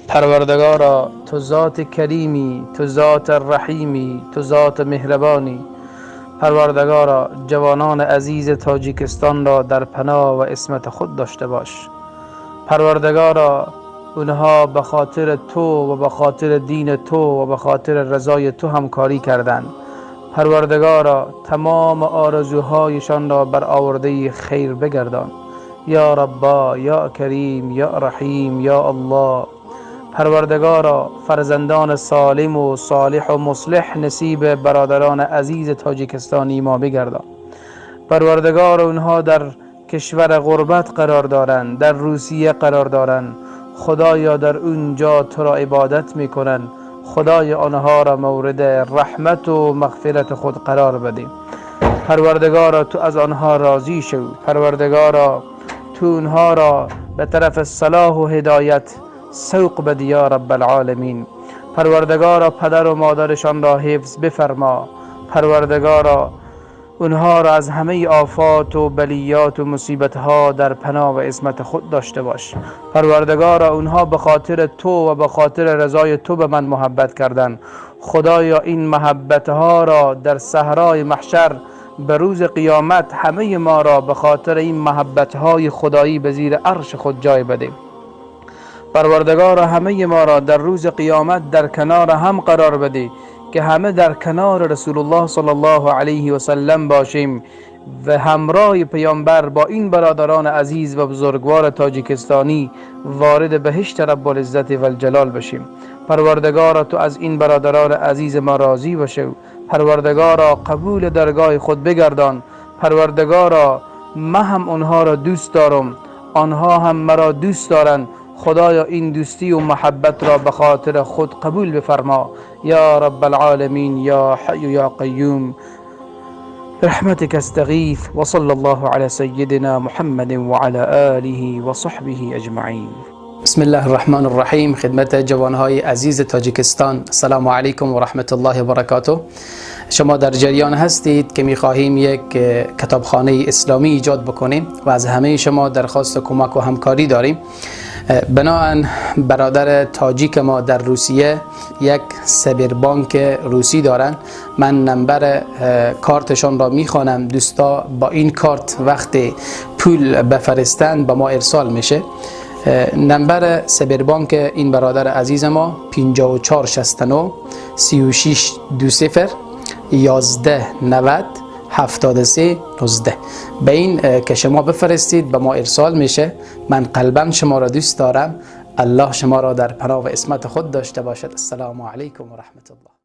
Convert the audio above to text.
پروردگارا تو ذات کریمی، تو ذات رحیمی، تو ذات مهربانی. پروردگارا جوانان عزیز تاجیکستان را در پناه و عصمت خود داشته باش. پروردگارا اونها به خاطر تو و به خاطر دین تو و به خاطر رضای تو همکاری کردند. پروردگارا تمام آرزوهایشان را بر آورده خیر بگردان. یا ربا، یا کریم، یا رحیم، یا الله. پروردگارا فرزندان سالم و صالح و مصلح نصیب برادران عزیز تاجیکستانی ما بگردان. پروردگار اونها در کشور غربت قرار دارند، در روسیه قرار دارند. خدایا در اونجا تو را عبادت میکنن. خدای آنها را مورد رحمت و مغفرت خود قرار بده. پروردگارا تو از آنها راضی شو. پروردگارا تو اونها را به طرف صلاح و هدایت سوق بده یا رب العالمین. پروردگارا پدر و مادرشان را حفظ بفرما. پروردگارا اونها را از همه آفات و بلیات و مصیبتها در پناه و عصمت خود داشته باش. پروردگارا اونها به خاطر تو و به خاطر رضای تو به من محبت کردند. خدایا این محبتها را در صحرای محشر به روز قیامت همه ما را به خاطر این محبتهای خدایی به زیر عرش خود جای بده. پروردگارا همه ما را در روز قیامت در کنار هم قرار بده که همه در کنار رسول الله صلی الله علیه و سلم باشیم و همراه پیامبر با این برادران عزیز و بزرگوار تاجیکستانی وارد بهشت رب العزت و الجلال بشیم. پروردگارا تو از این برادران عزیز ما راضی بشو. پروردگارا قبول درگاه خود بگردان. پروردگارا من هم آنها را دوست دارم، آنها هم مرا دوست دارند. خدایا این دوستی و محبت را به خاطر خود قبول بفرما یا رب العالمین یا حی یا قیوم برحمتك استغیث و صلی الله علی سیدنا محمد و علی آله و صحبه اجمعین. بسم الله الرحمن الرحیم. خدمت جوانهای عزیز تاجیکستان، السلام علیکم و رحمت الله و برکاته. شما در جریان هستید که می‌خواهیم یک کتابخانه اسلامی ایجاد بکنیم و از همه شما درخواست کمک و همکاری داریم. بناهن برادر تاجیک ما در روسیه یک سایبربانک روسی دارن. من نمبر کارتشان را میخوانم. دوستا با این کارت وقت پول بفرستند به ما ارسال میشه. نمبر سایبربانک این برادر عزیز ما 5469 3620 1190 73 19. به این که شما بفرستید به ما ارسال میشه. من قلبا شما را دوست دارم. الله شما را در پناه و عصمت خود داشته باشد. السلام علیکم و رحمت الله.